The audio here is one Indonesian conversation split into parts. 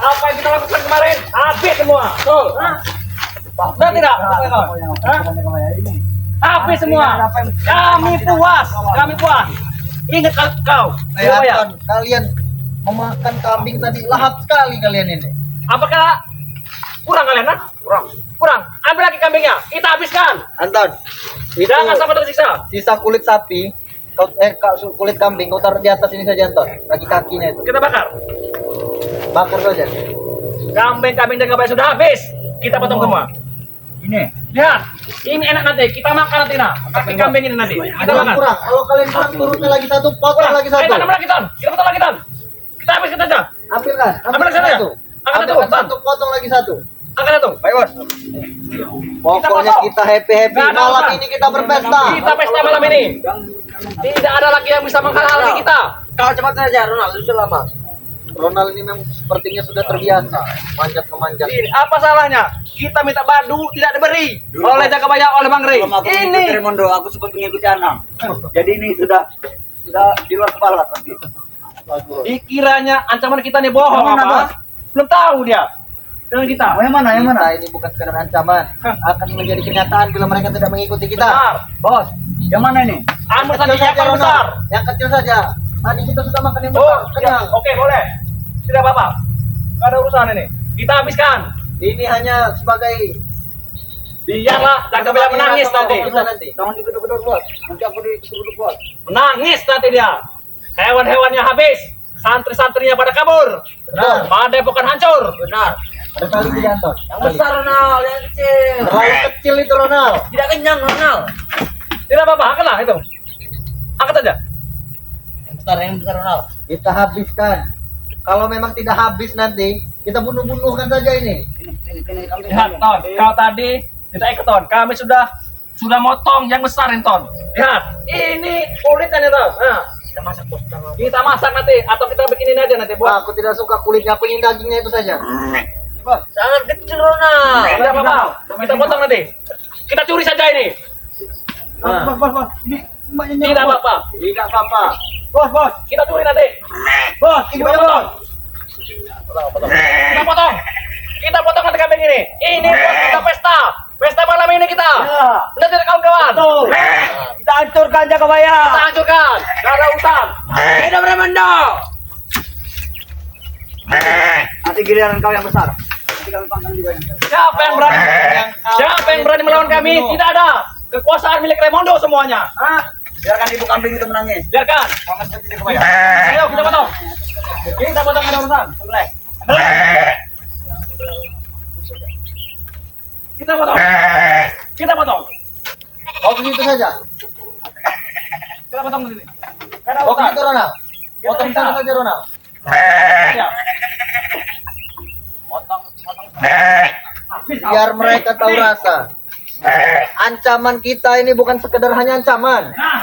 Apa yang kita lakukan kemarin? Habis semua. Betul. Benar tidak? Habis semua. Kami puas. Kami puas. Ingat kau. Kalian memakan kambing tadi lahap sekali kalian ini. Apakah kurang kalian? Kurang. Ambil lagi kambingnya. Kita habiskan. Anton, Jangan sampai tersiksa. sisa kulit sapi, kulit kambing kau taruh di atas ini saja Anton, kaki-kakinya itu. Kita bakar. Bakar saja. Kambing jaga bayi sudah habis. Kita potong semua. Ini. Lihat. Ini enak nanti. Kita makan nanti nah. Kaki kambing ini nanti. Kita makan. Kurang. Kalau kalian kurang turunnya lagi satu, potong lagi satu. Ayo, tambah lagi Ton. Kita potong lagi Ton. Kita habiskan saja. Ambil kan? Ambil lagi satu. Angkat Ambil satu, satu, potong lagi satu. Angkat satu. Baik bos. Pokoknya kita happy Nggak ada malam urusan. ini kita berpesta. Kita pesta malam ini. Tidak ada lagi yang bisa menghalangi kita. Kau cepat saja Ronald, sudah lama. Ronald ini memang sepertinya sudah terbiasa manjat. Ini apa salahnya? Kita minta badu tidak diberi oleh Jagabaya oleh Bang Rey. Ini Remondo, aku sempat mengikuti Anang. Jadi ini sudah di luar kepala pasti. dikiranya ancaman kita nih bohong Yang mana, apa? Bos? Belum tahu dia. Dengan kita. Yang mana? Kita ini bukan sekedar ancaman, akan menjadi kenyataan bila mereka tidak mengikuti kita. Benar. Bos, yang mana ini? Ambil Kecil saja yang paling Ronald. besar. Yang kecil saja. Tadi kita sudah makan yang Oh, besar. ya. Kenyang. Oke, boleh. Tidak apa-apa. Gak ada urusan ini. Kita habiskan. Ini hanya sebagai Biarlah Jagabaya menangis nanti. Jangan digedor-gedor bos. Nanti aku disuruh bos. Menangis nanti dia. Hewan-hewannya habis. Santri-santrinya pada kabur. Benar. Padepokan hancur. Benar. Ada kali tidak Anton. Yang besar Ronald, yang kecil. Terlalu kecil itu Ronald. Tidak kenyang Ronald. Tidak apa-apa, angkatlah itu. Angkat saja. Yang besar Ronald. Kita habiskan. Kalau memang tidak habis nanti, kita bunuh-bunuhkan saja ini. Ini kambing. Lihat, Ton. Kau tadi kita ikut, Ton. Kami sudah motong yang besar ini, Ton. Lihat, ini kulitnya nih, Ton. Nah, Kita masak bos. kita masak nanti atau kita bikinin aja nanti buat. Wah, aku tidak suka kulitnya, aku ingin dagingnya itu saja. Bos. Sangat kecil Ronald. Tidak apa-apa. Kita potong nanti. Kita curi saja ini. Nah, Bos. Ini mbaknya Tidak apa-apa. tidak apa-apa. Bos. Kita curi nanti. Bos, Kita potong. Kita potong. Kita potong nanti kambing ini. Ini buat kita pesta. Pesta malam ini kita. Benar tidak kawan-kawan? Kita hancurkan Jagabaya. Kita hancurkan. Gak ada urusan. Hidup Remondo. Nanti giliran kau yang besar. Nanti kami panggang juga yang besar. Siapa yang berani melawan kami? Tidak ada. Kekuasaan milik Remondo semuanya. Hah? Biarkan ibu kambing itu menangis. Biarkan. Ayo kita potong. Kita potong ada urusan. Boleh. Kita potong. Kita potong. Oh, begitu saja. Kita potong di sini. Gak ada Oh, urusan. begitu Ronald. Kita Potong bisa. sana saja Ronald. Ya. Potong. Biar mereka tahu rasa. Ancaman kita ini bukan sekedar hanya ancaman. Nah.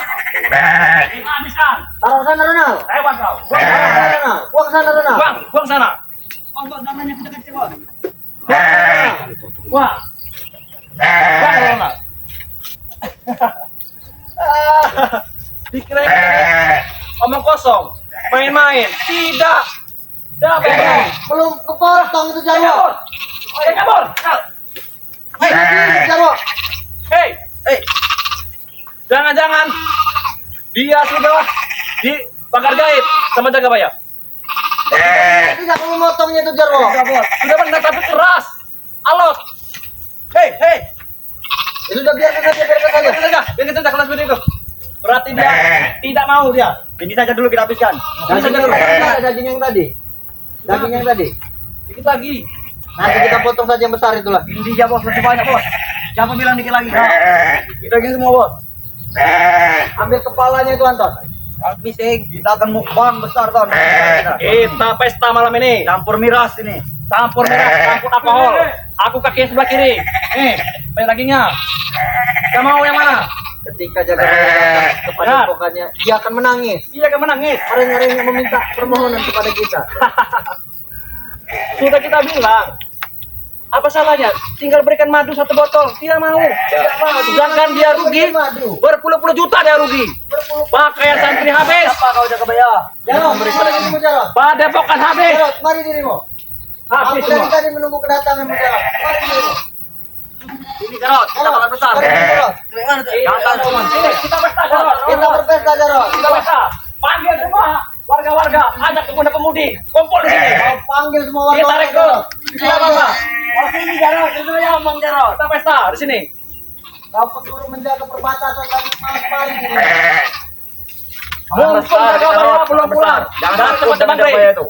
Kita habiskan. Taruh sana Ronald. Hewan kau. Buang sana Ronald. Buang sana Ronald. Buang sana. Bos, namanya kecil-kecil bos. Buang. Buang Ronald. Dikira omong kosong, main-main. Tidak. Siapa yang berani? Belum kepotong itu Ayo, Jarwo. ayo kabur. Jarwo. Hei, jangan-jangan dia sudah di pagar gaib sama Jagabaya. Tidak mau memotongnya itu Jarwo. Sudah benar tapi keras. Alot. Hei. Itu sudah biarkan saja. Biarkan saja kelas seperti itu. Berarti dia tidak mau dia. Ini saja dulu kita habiskan. Ini saja dulu. Daging yang tadi. Daging yang tadi. Dikit lagi. Nanti kita potong saja yang besar itulah. Ini dia bos, masih banyak bos. Siapa bilang dikit lagi? Kita gini semua bos. Ambil kepalanya itu Anton. Bising, kita akan mukbang besar ton. Kita pesta malam ini. Campur miras ini. Campur merah, campur alkohol. Aku kaki sebelah kiri. Banyak dagingnya. Kamu mau yang mana? Ketika Jagabaya datang kepada Benar. pokoknya, dia akan menangis. Dia akan menangis. Orang-orang yang meminta permohonan kepada kita. Sudah kita bilang. Apa salahnya? Tinggal berikan madu satu botol. Tidak mau. Jangan dia rugi. Madu. Berpuluh-puluh juta dia rugi. Pakaian santri habis. Apa kau Jagabaya? Jarwo, mari dirimu Jarwo. Padepokan habis. Jarwo, mari dirimu. Habis Aku dari semua. tadi menunggu kedatangan Jarot. Mari dulu. Ini Jarot, kita makan besar. Mari dulu, Jarot. Datang semua. Sini, kita pesta Jarot. Kita berpesta Jarot. Kita pesta. Panggil semua warga-warga, ajak pemuda-pemudi, kumpul di sini. Kau panggil semua Kita warga. rekrut. Kita apa? Oh sini Jarot, itu yang ngomong Jarot. Kita pesta di sini. Kau suruh menjaga perbatasan tadi malam kemarin ini. Mumpung Jagabaya belum pulang. Jangan Dari takut dengan teman-teman Bre. Jagabaya itu.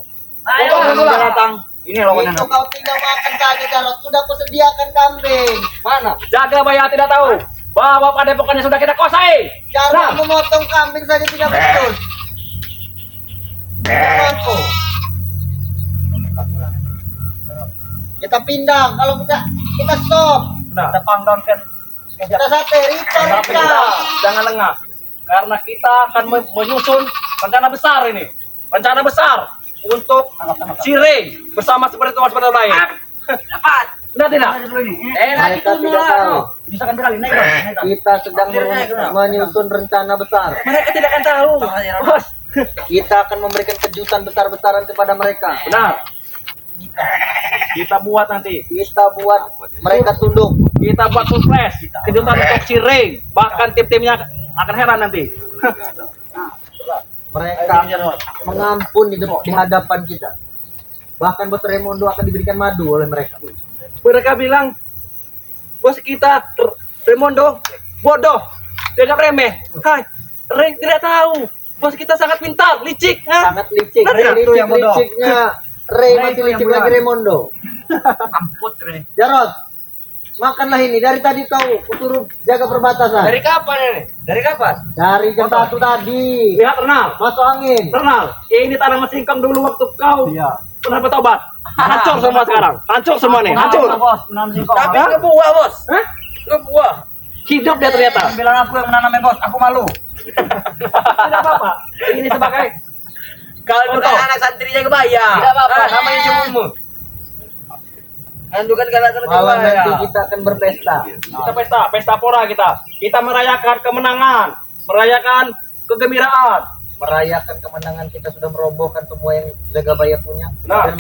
Ayo Kalau pulang. dia datang, ini lawannya. Itu kau tinggal makan saja Jarot. Sudah kusediakan kambing. Mana? Jagabaya tidak tahu bahwa padepokannya sudah kita kuasai. Jarot Nah. memotong kambing saja tidak betul. Tidak mampu. Kita pindang. Kalau tidak, kita stop. Nah, Kita panggang kan. Kita sate. Rita, tapi Rita. kita jangan lengah. Karena kita akan menyusun rencana besar ini. Rencana besar untuk Cireng bersama seperti teman-teman lain. Dapat. Benar tidak? Nanti Mereka tidak tahu. Bisa kan beralih naik dong. Naik dong. Kita sedang Akhirnya naik, kenapa? menyusun rencana besar. Mereka tidak akan tahu. Bos. Kita akan memberikan kejutan besar-besaran kepada mereka. Benar. Kita buat nanti. Kita buat mereka tunduk. Kita buat surprise. Kejutan untuk Cireng. Bahkan tim-timnya akan heran nanti. Mereka mengampun di hadapan kita. Bahkan Bos Raimundo akan diberikan madu oleh mereka. Mereka bilang bos kita Raimundo bodoh, dianggap remeh. Hai, Reng tidak tahu. Bos kita sangat pintar, licik. Ha? Sangat licik. Benar tidak? Itu yang bodoh. Liciknya Ray Ray masih itu yang licik bodoh. lagi Raimundo. Amput Re. Jarot, makanlah ini. Dari tadi kau suruh jaga perbatasan. kapan ini? Dari kapan? Dari jam 1 tadi. Lihat Renal, Masuk angin. Renal. Ini tanaman singkong dulu waktu kau Iya. pernah bertobat. Hancur semua sekarang. Hancur semua nih, hancur. Bos, menanam singkong. Tapi Hah? kebuah, Bos. Hah? Kebuah. Hidup dia ternyata. Bilang aku yang menanamnya bos, aku malu. Tidak apa-apa. Ini sebagai Kalau bukan anak santri Jagabaya. Tidak apa-apa, namanya cumumu. Kan bukan kalau Malam nanti kita akan berpesta. kita pesta pora kita. Kita merayakan kemenangan, merayakan kegembiraan. Merayakan kemenangan kita sudah merobohkan semua yang Jagabaya punya. Nah. Dan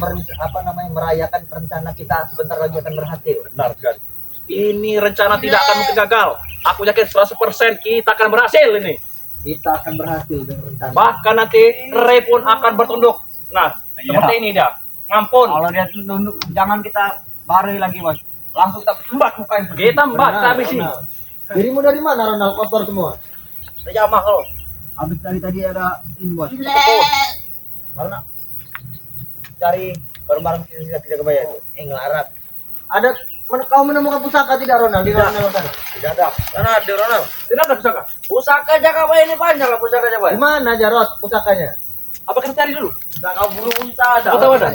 merayakan rencana kita sebentar lagi akan berhasil. Benar sekali. Ini rencana tidak akan mungkin gagal. Aku yakin 100% kita akan berhasil ini. Kita akan berhasil dengan rencana. Bahkan nanti Ray pun akan bertunduk. Nah, seperti ini dia. Ngampun. Kalau dia tunduk, jangan kita bari lagi bos. Langsung kita mbak mukain. Kita mbak, kita Benar, habisi. benar. Dirimu dari mana Ronald? Kotor semua. Jamah kalau. Habis dari tadi ada ini bos. Mau nak cari barang-barang kita tidak kebaya itu. Ngelarat. Ada kau menemukan pusaka tidak Ronald di Ronald sana? Tidak ada. Karena ada Ronald. Tidak ada pusaka. Pusaka Jagabaya ini banyak lah pusaka Di Jagabaya. mana Jarot pusakanya? Apa kita cari dulu? Pusaka bulu unta ada. Betul, betul.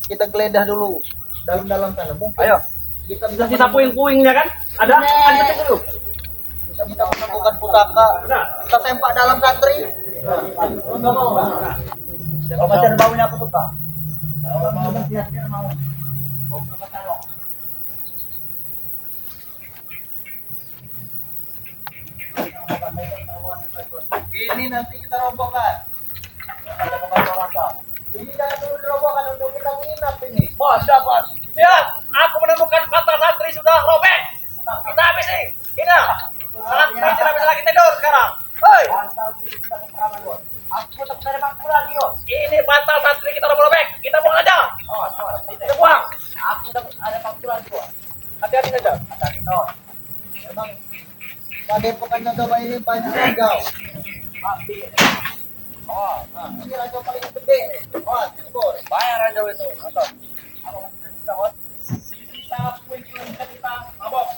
Kita geledah dulu dalam-dalam sana. Mungkin Ayo. kita Bisa sisa puing-puingnya kan? Ada? Ada cek dulu. kita bisa menemukan pusaka. Nah, Kita sempak dalam santri. Enggak mau. Kalau masih ada baunya aku suka. Ini nanti kita robohkan. Ini jangan dulu dirobohkan untuk kita menginap ini. bos, ya bos. Lihat, aku menemukan kata santri sudah robek. Kita habisi. Ini. Santri tidak bisa lagi tidur sekarang. Hei. Aku tetap dari bangku lagi bos. Ini bantal santri kita robek. Kita buang aja. Kita buang. Aku tetap ada bangku lagi bos. Hati-hati saja. Memang Padepokan Jagabaya ini banyak ragau. Nah, ini ragau paling gede. Oh, ini bos. Bayar aja itu. Nonton. Kita puing-puing kita mabok.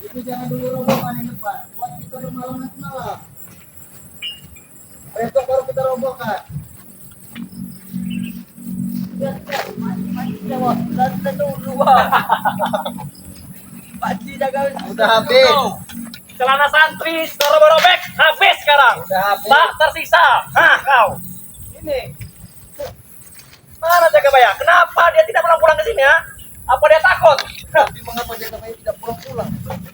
Ini jangan dulu robohkan yang depan. Buat kita bermalam nanti malam. Besok baru kita robohkan. Pakcik Jagabaya. Udah habis. Celana santri sudah robek. Habis sekarang. Udah habis. Tak tersisa. Hah, kau. Ini. Mana Jagabaya? Kenapa dia tidak pulang-pulang ke sini ya? Apa dia takut? Tapi mengapa Jagabaya tidak pulang-pulang?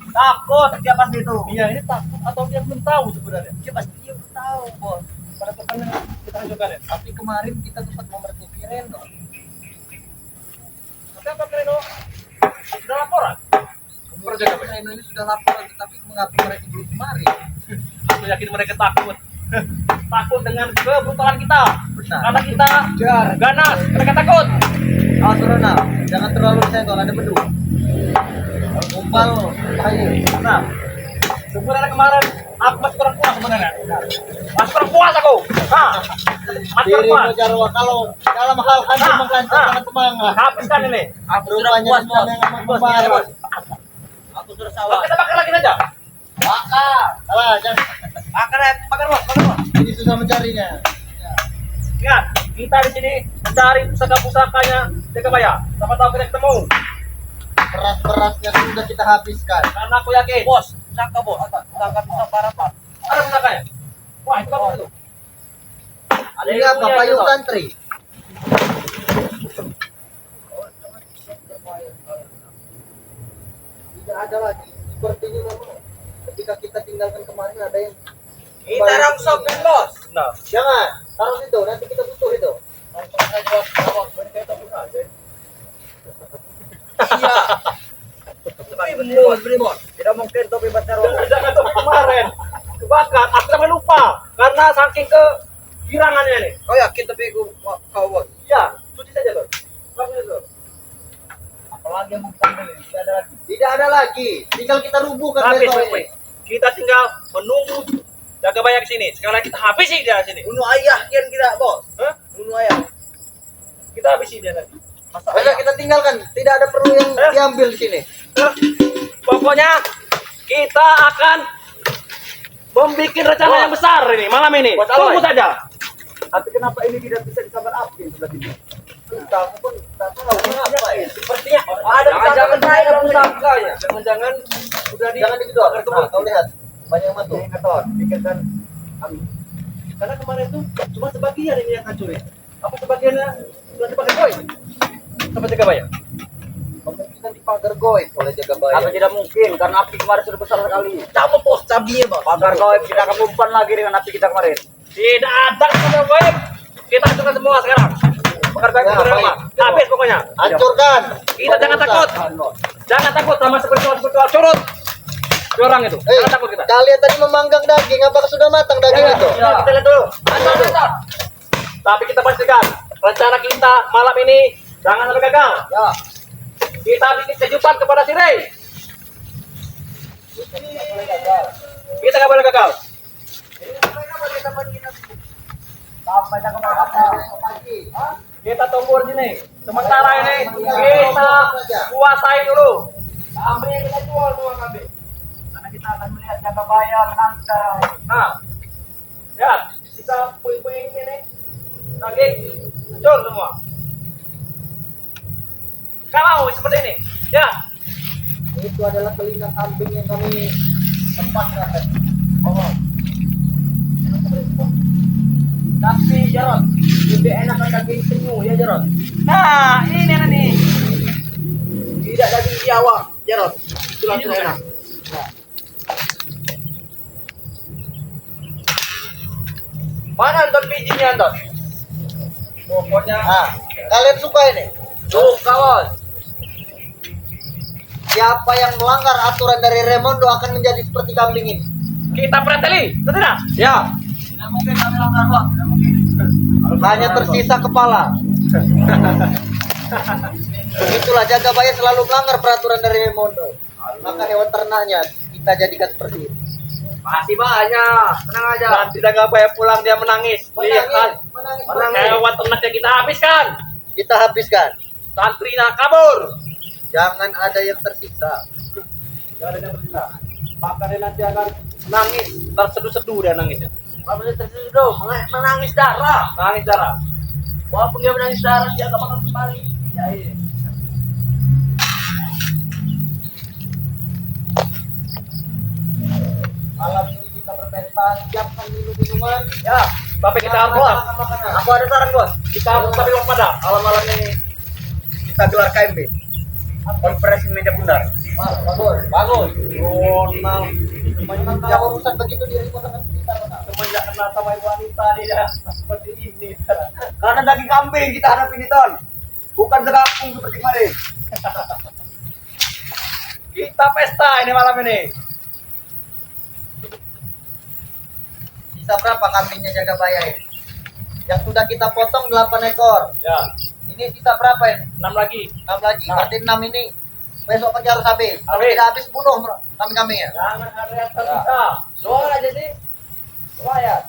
Takut dia pasti itu. Iya, ini takut atau dia belum tahu sebenarnya. Dia pasti dia belum tahu, Bos. Pada depannya kita ajukan ya. Tapi kemarin kita sempat memergoki Reno. Tapi apa Reno? Sudah laporan. Reno ini sudah laporan, tetapi mengapa mereka belum kemarin? Aku yakin mereka takut. Takut dengan kebrutalan kita. Benar. Karena kita ganas, mereka takut. Awas Rona, jangan terlalu senggol, ada beduk. Kumpal, bahaya. Nah, sebenarnya kemarin aku masih kurang puas sebenarnya. Masih kurang puas aku. Nah, masih kurang puas. Dirimu Jarwo, kalau dalam hal hancur menghancurkan semangat. Habiskan ini. Aku sudah Rupanya puas, semua Bos. yang membara. Bos. Aku sudah sawah. Kita bakar lagi saja. Bakar. Salah, jangan. Bakar, Bos. Ini susah mencarinya. Ingat, kita di sini mencari pusaka-pusakanya Jagabaya. Siapa tahu kita ketemu. Beras-berasnya sudah kita habiskan. Karena aku yakin. Bos, sangka, Bos. Sangka bisa parah, Pak. Ada pusakanya. Wah, itu apa itu? Ada Ini apa? Payung santri. Tidak ada lagi. Sepertinya memang ketika kita tinggalkan kemarin ada yang Kita rangsok kan, Bos. Nah, jangan taruh situ, nanti kita butuh itu. Rangsok saja, Bos. Iya. Tapi beri, Bos. Tidak mungkin topi besar, Bos. jangan tuh kemarin. Kebakar, aku sampai lupa. Karena saking kegirangannya nih. Kau yakin tapi kau, Bos? Ya, cuci saja tuh. Bagus itu. Apalagi yang mau kita ambil, tidak ada lagi. Tidak ada lagi. Tinggal kita rubuhkan Habis, besok wait. ini. Kita tinggal menunggu Jagabaya ke sini. Sekarang kita habisi dia sini. Bunuh ayah kian kita, Bos. Hah? Bunuh ayah. Kita habisi dia nanti. Masa Besok kita tinggalkan. Tidak ada perlu yang diambil di sini. Pokoknya kita akan membuat rencana yang besar ini malam ini. Bos, Tunggu Aloy. saja. Tapi kenapa ini tidak bisa disambar api sebelah sini? Entah, aku pun tak tahu kenapa ya. Sepertinya Ada jangan pusaka ada dong, pusakanya. Jangan-jangan sudah di Jangan begitu. Nah, kau lihat. Banyak yang mati. Ingaton, pikirkan kami. karena kemarin itu cuma sebagian ini yang hancur ya. Apa sebagiannya sudah dipakai koin? Sama Jagabaya. Kemungkinan di pagar goib oleh Jagabaya. Tapi tidak mungkin karena api kemarin sudah besar sekali. Cabut pos cabinya, Bang. Pagar kau kita akan umpan lagi dengan api kita kemarin. Tidak ada yang baik. Kita hancurkan semua sekarang. Pekerjaan Ya, kita baik. habis pokoknya. Hancurkan. Kita jangan takut. Jangan takut sama spiritual curut. Orang itu. Jangan takut kita. Kalian tadi memanggang daging, apakah sudah matang daging itu? Ya, kita lihat dulu. Hancur. Tapi kita pastikan rencana kita malam ini jangan sampai gagal. Ya. Kita bikin kejutan kepada si Ray. Kita nggak boleh gagal. Sampai dah Pagi. Kita tunggu di sini. Sementara ini kita kuasai dulu. Kambing yang kita jual semua kambing. karena kita akan melihat Jagabaya menang sekarang. Nah, ya kita puing-puing ini daging hancur semua. Kalau seperti ini, ya. Itu adalah telinga kambing yang kami tempatkan. Oh. Tapi Jarot, lebih enakan daging penyu ya Jarot. Nah, ini nih. Tidak daging Jawa, Jarot. Itu Ini langsung bukan. enak. Mana Anton bijinya Anton? Pokoknya Nah, kalian suka ini? Tuh kawan. Siapa yang melanggar aturan dari Remondo akan menjadi seperti kambing ini. kita preteli, betul tidak? Ya, Tidak mungkin kami langgar Pak, tidak mungkin. hanya tersisa kepala. Begitulah Jagabaya selalu melanggar peraturan dari Remondo. Maka hewan ternaknya kita jadikan seperti itu. Masih banyak, tenang aja. Nanti Jagabaya pulang dia menangis. Lihat kan, Menangis. hewan ternaknya kita habiskan. Kita habiskan. Santrina kabur. Jangan ada yang tersisa. Jangan ada yang tersisa. Maka dia nanti akan nangis, terseduh-seduh dia nangisnya. Kamu terseduh, menangis darah. Nangis darah. Walaupun dia menangis darah, dia gak bakal kembali. Ya, iya. Malam ini kita berpesta, siapkan minum-minuman. Ya, tapi kita harus Bos, tetap. makan makanan. Aku ada saran bos. Kita harus tapi waspada. Malam-malam ini kita gelar KMB. Konferensi media bundar. Bagus. Bagus. Ronald. Yang urusan begitu diri kota kan kita Ronald. Semenjak kenal sama ibu wanita dia seperti ini. Karena daging kambing kita hadapi ini Ton. Bukan segapung seperti kemarin. Kita pesta ini malam ini. Sisa berapa kambingnya jaga bayar ini? Yang sudah kita potong 8 ekor. Ya, Ini sisa berapa ini? 6 lagi. 6 lagi. Nah. Berarti 6 ini. Besok pagi harus habis. Kalau Habis. tidak habis bunuh kambing-kambingnya. Jangan ada yang tersisa. Doang aja sih. Lumayan.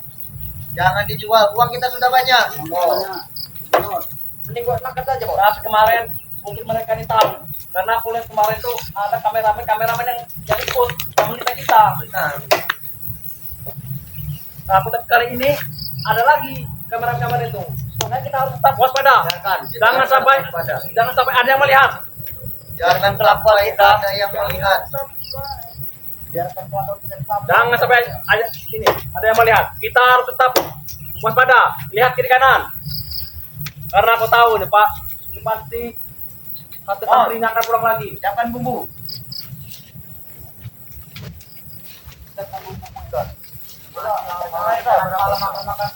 Jangan dijual. Uang kita sudah banyak. Oh. Mending gua angkat aja, Bos. Tapi kemarin mungkin mereka ini tahu. Karena aku lihat kemarin tuh ada kameramen yang ikut sama kita. Benar. Nah, aku tapi kali ini ada lagi kamera-kamera itu. Makanya kita harus tetap waspada. Jangan sampai ada yang melihat. Jangan kelakuan kita ada yang melihat. Biarkan kelakuan kita sama. Jangan sampai ada yang melihat. Kita harus tetap waspada. Lihat kiri kanan. Karena aku tahu nih Pak, ini pasti satu santrinya akan pulang lagi. Siapkan bumbu. Siapkan bumbu Ton. Malam makan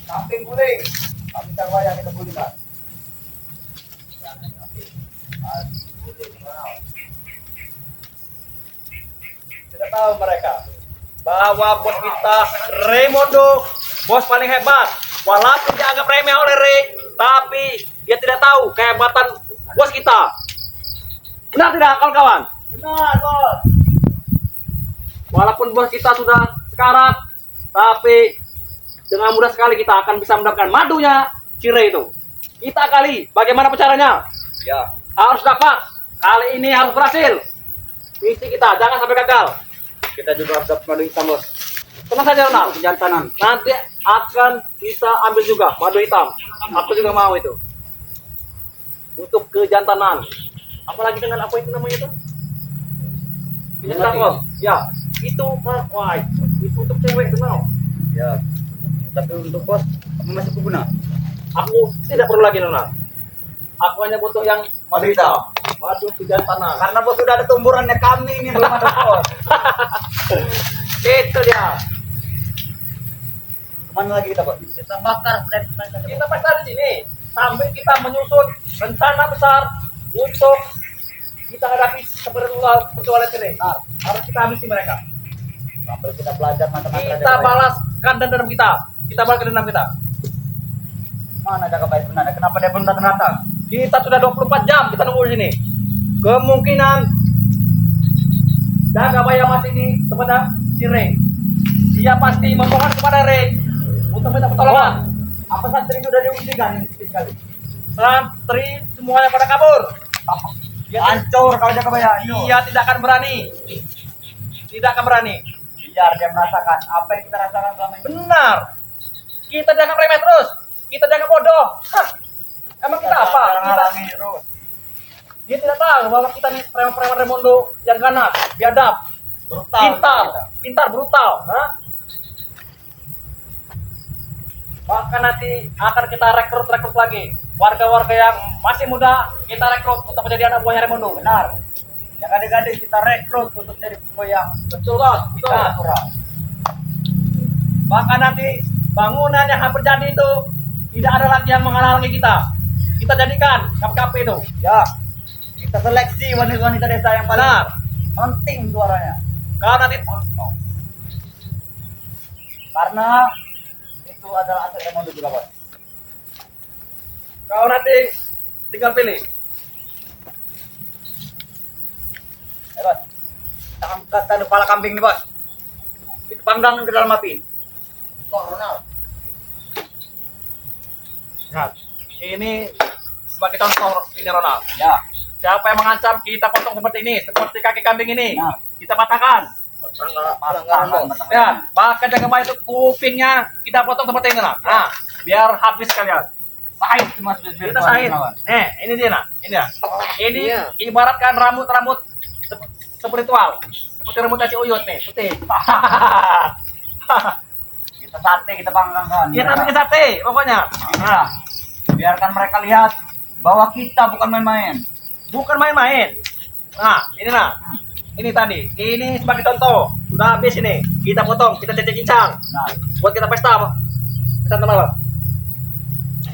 kambing guling. Kambing terbayar kita guling Pak. Tidak tahu mereka bahwa bos kita Raimundo bos paling hebat. Walaupun dianggap remeh oleh Ray, tapi dia tidak tahu kehebatan bos kita. Benar tidak kawan-kawan? Benar, Bos. Walaupun bos kita sudah sekarat, tapi dengan mudah sekali kita akan bisa mendapatkan madunya Ray itu. Kita kali, bagaimana caranya? Ya. Harus dapat. Kali ini harus berhasil. Misi kita jangan sampai gagal. Kita juga harus dapat madu hitam, Bos. Tenang saja Ronald. Kejantanan. Nanti akan bisa ambil juga madu hitam. Aku juga mau itu. Untuk kejantanan. Apalagi dengan apa itu namanya itu? Minyak ya. Itu wah, itu untuk cewek kenal. Ya. Tapi untuk Bos, apa masih berguna? Aku tidak perlu lagi Ronald. Aku hanya butuh yang Madu hitam. madu kejantanan. Karena Bos sudah ada tumburannya kami ini belum ada Bos. Itu dia. Kemana lagi kita, Bos? Kita bakar Kita pesta di sini sambil kita menyusun rencana besar untuk kita hadapi persoalan ini. Nah, Harus kita habisi mereka. sambil kita belajar matematika. Kita balaskan dendam kita. Kita balaskan dendam kita. Mana jaga baik sebenarnya? Kenapa dia belum datang-datang? Kita sudah 24 jam kita nunggu di sini. Kemungkinan jaga bayar masih di tempatnya si Ray. Dia pasti memohon kepada Ray untuk minta pertolongan. Apa santri itu udah diujikan sekali? Santri semuanya pada kabur. Hancur kalau jaga bayar. Dia tidak akan berani. Tidak akan berani. Biar dia merasakan apa yang kita rasakan selama ini. Benar. Kita jangan remeh terus. Kita jangan bodoh. Hah. Emang kita apa? Halangi terus. Dia tidak tahu bahwa kita nih preman-preman Raimundo yang ganas, biadab, Brutal. pintar, brutal. Hah? Bahkan nanti akan kita rekrut lagi warga-warga yang masih muda, kita rekrut untuk menjadi anak buahnya Raimundo. Benar. Yang gadis-gadis kita rekrut untuk jadi goyang. Betul bos, betul. Nah, Bahkan nanti bangunan yang hampir jadi itu tidak ada lagi yang menghalangi kita. Kita jadikan KPKP itu. ya. Kita seleksi wanita-wanita desa yang paling Benar. penting suaranya. Kalau nanti Karena itu adalah aset yang mau juga, Bos. kalau nanti tinggal pilih. Bos. Kita angkat kepala kambing nih, Bos. Kita panggang ke dalam api. Kok Ronald? Nah, ini sebagai contoh ini Ronald. Ya. Siapa yang mengancam kita potong seperti ini, seperti kaki kambing ini, Nah. kita patahkan. Pelanggaran, Bos. Ya, bahkan jangan main itu kupingnya kita potong seperti ini nah, biar habis kalian. Sahid cuma Kita sahid. Ini dia nah, ini ya. Ini ibaratkan rambut-rambut spiritual, seperti rambut Aci Uyut nih, putih. Kita sate, kita panggangkan. Kita bikin sate, pokoknya. Nah, biarkan mereka lihat bahwa kita bukan main-main. Bukan main-main. Nah, ini nah. ini tadi, ini sebagai contoh. Sudah habis ini, kita potong, kita cincang. Nah, Buat kita pesta, pesta malam.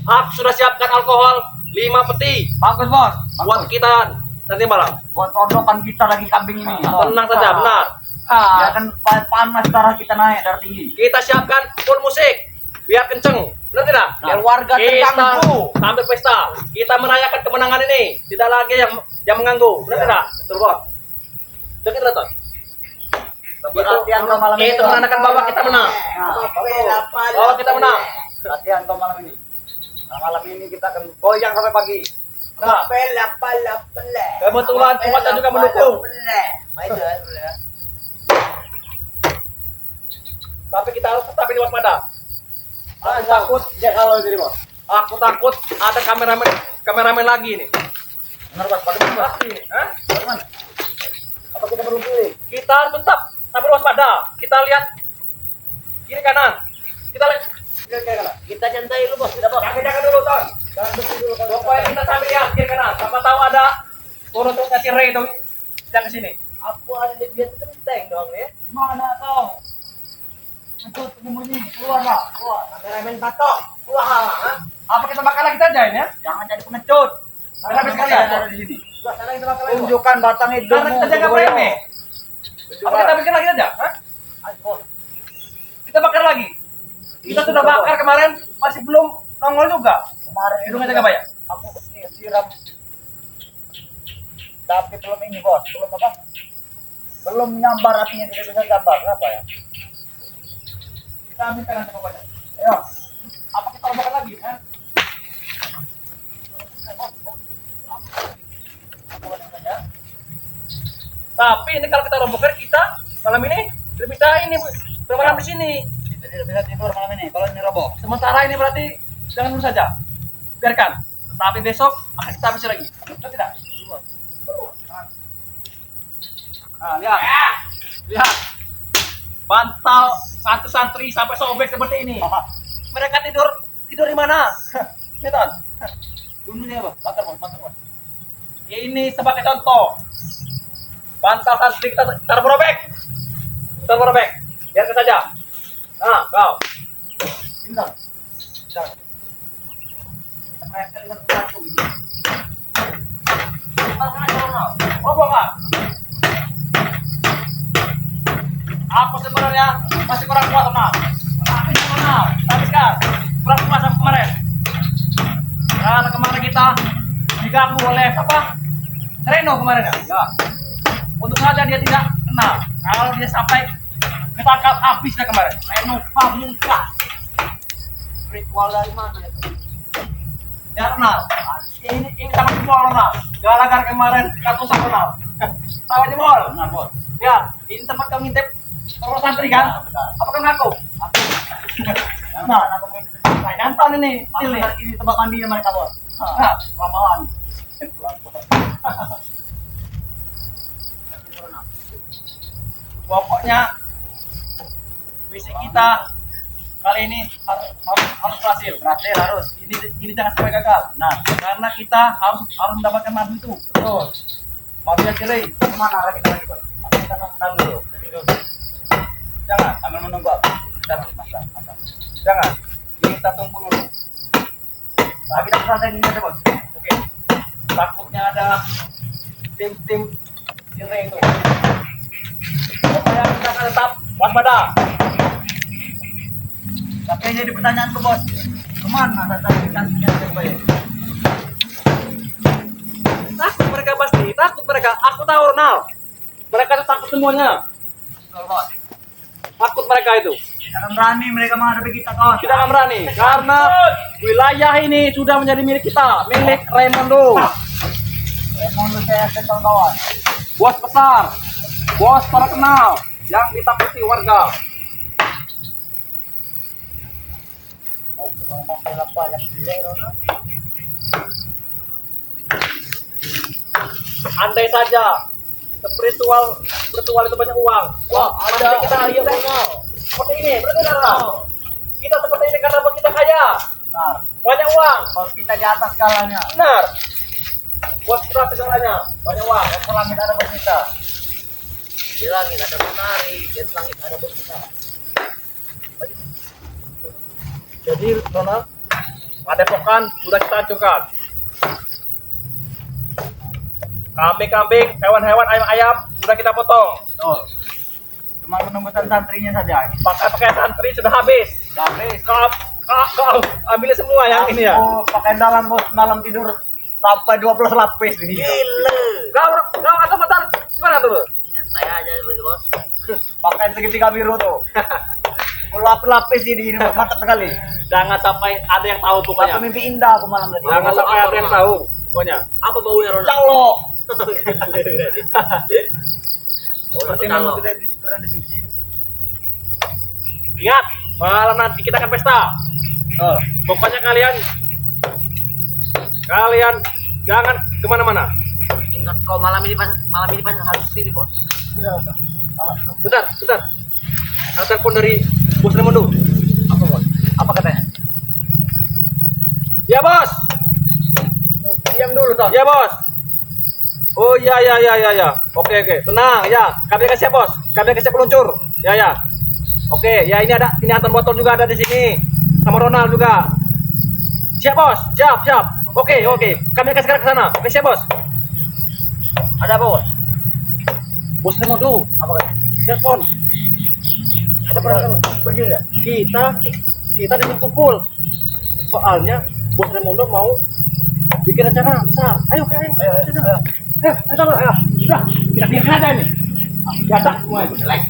Aku sudah siapkan alkohol 5 peti bagus bos. buat kita nanti malam. Buat pondokan kita lagi kambing ini. Tenang saja, benar. Ya kan panas darah kita naik darah tinggi. Kita siapkan full musik, biar kenceng, benar tidak? Biar warga kita terganggu. sambil pesta, kita merayakan kemenangan ini, tidak lagi yang mengganggu, benar tidak? Betul bos. Dengar Ton. Latihan kau malam ini. Itu menandakan bahwa kita menang. Bahwa kita menang. Latihan kau malam ini. Nah, malam ini kita akan goyang sampai pagi. Nah, kebetulan cuaca juga mendukung. Tapi kita harus tetap ini waspada. Aku takut, kalau jadi bos. aku takut ada kameramen lagi ini. Benar bos, bagaimana bos? Hah? Bagaimana? Apa kita perlu pilih? Kita harus tetap tapi waspada. Kita lihat kiri kanan. Kita lihat kiri kanan. Kita nyantai dulu bos, tidak bos. Jangan dulu, Ton. Pokoknya kita sambil lihat kiri kanan. Siapa tahu ada turun untuk kasih Ray itu yang ke sini. Aku ada di biar kenteng dong ya. Mana kau? Untuk sembunyi, keluar lah, keluar. Kameramen patok, keluar. Ha? Apa kita bakal lagi saja ini ya? Jangan jadi pengecut. Kameramen sekalian ada di sini. Sekarang kita bakal lagi. Tunjukkan batang hidung. Karena kita jaga frame. Apa kita bikin lagi saja? Hah? Kita bakar lagi. Kita sudah bakar kemarin, masih belum nongol juga. Kemarin Hidungnya jaga banyak. Aku siram. Tapi belum ini bos, belum apa? Belum nyambar apinya tidak bisa gambar. Kenapa ya? Kita ambil kanan sama banyak. Ayo. Apa kita bakar lagi? Hah? Tapi ini kalau kita robohkan kita malam ini tidak bisa ini bermalam di sini. Kita tidak bisa tidur malam ini kalau ini roboh. Sementara ini berarti jangan dulu saja. Biarkan. Tapi besok akan kita habisi lagi. Betul tidak? Nah, lihat. Lihat. Bantal santri-santri sampai sobek seperti ini. Mereka tidur di mana? Lihat. Dulu nih apa? Bakar bos. Ini sebagai contoh. Bantal santri kita taruh robek. Taruh robek. Biarkan saja. Nah, kau. Tinggal. Jangan. Mereka dengan satu ini. Roboh kan? Aku sebenarnya masih kurang kuat kenal. Tapi kan kurang kuat sama kemarin. Karena kemarin kita diganggu oleh apa? Reno kemarin ya. Ya. Untuk saja dia tidak kenal. Kalau dia sampai ketangkap habisnya kemarin. Reno Pamungkas. Ritual dari mana itu? Ya kenal. Ini sama jempol kenal. Gara-gara kemarin kartu sama kenal. Tahu jempol. Nah bos. Ya, ini tempat kau ngintip kalau santri kan? Apa kau ngaku? Nah, aku mau Nah, nonton ini. ini tempat mandinya mereka bos. Nah, Lamalan. pokoknya misi kita kali ini harus berhasil. Berhasil harus. Ini jangan sampai gagal. Nah, karena kita harus mendapatkan madu itu. Betul. Madu yang ciri. Kemana arah kita lagi bos? Kita makan dulu. Jangan, Sambil menunggu apa? Kita masak. jangan. Kita tunggu dulu. Nah, kita santai dulu aja bos. Oke. Takutnya ada tim-tim ciri itu. Pokoknya kita akan tetap waspada. Tapi yang jadi pertanyaan tuh bos. Kemana cantik-cantiknya yang baik? Takut mereka pasti, takut mereka. Aku tahu Ronald. Mereka tuh takut semuanya. Betul bos. Takut mereka itu. Kita akan berani mereka menghadapi kita kawan. Kita akan berani karena wilayah ini sudah menjadi milik kita, milik Raimundo. Emang lu saya yakin kawan. Bos besar, bos terkenal yang ditakuti warga. Mau ngomong apa yang pilih Rona? Andai saja spiritual itu banyak uang. Wah, ada kita lihat seperti ini, berarti Ronald. Kita seperti ini karena bos kita kaya, Benar. banyak uang. Bos kita di atas skalanya. Benar. Bos kita segalanya, banyak uang. Yang langit ada bos kita. Di langit ada mentari, di atas langit ada bintang. Jadi Nona, padepokan sudah kita hancurkan. Kambing-kambing, hewan-hewan, ayam-ayam sudah kita potong. Tuh. Cuma menunggu santrinya saja. Pakai santri sudah habis. Habis. Kau ambil semua yang ini ya. Oh, pakai dalam bos malam tidur sampai 12 lapis nih. Gila. Kau atau bentar gimana tuh? Santai aja bos. Pakai segitiga biru tuh. Lapis ini mantap sekali. Jangan sampai ada yang tahu Satu pokoknya. mimpi indah aku malam tadi. Jangan sampai ada yang tahu pokoknya. Apa baunya Ronald? Calo. Oh, Berarti calo. memang tidak pernah disuci. Ingat, malam nanti kita akan pesta. Oh. Pokoknya kalian jangan kemana-mana. Ingat kau malam ini pas harus sini bos. Sudah. Bentar. Ada telepon dari Bos Raimondo. Apa bos? Apa katanya? Ya bos. Diam dulu Ton. Ya bos. Oh ya. Oke. Tenang ya. Kami kasih bos. Kami kasih peluncur. Ya. Oke. Ya ini Anton Botol juga ada di sini. Sama Ronald juga. Siap bos. Siap. Oke. Kami akan segera ke sana. Oke siap bos. Ada apa bos? Bos Raimondo. Apa katanya? Telepon. Ada perang pergi nggak? Kita dikumpul. Soalnya Bos Raimondo mau bikin acara besar. Ayo. Udah, kita bikin aja ini. Gadak semua. Jelek.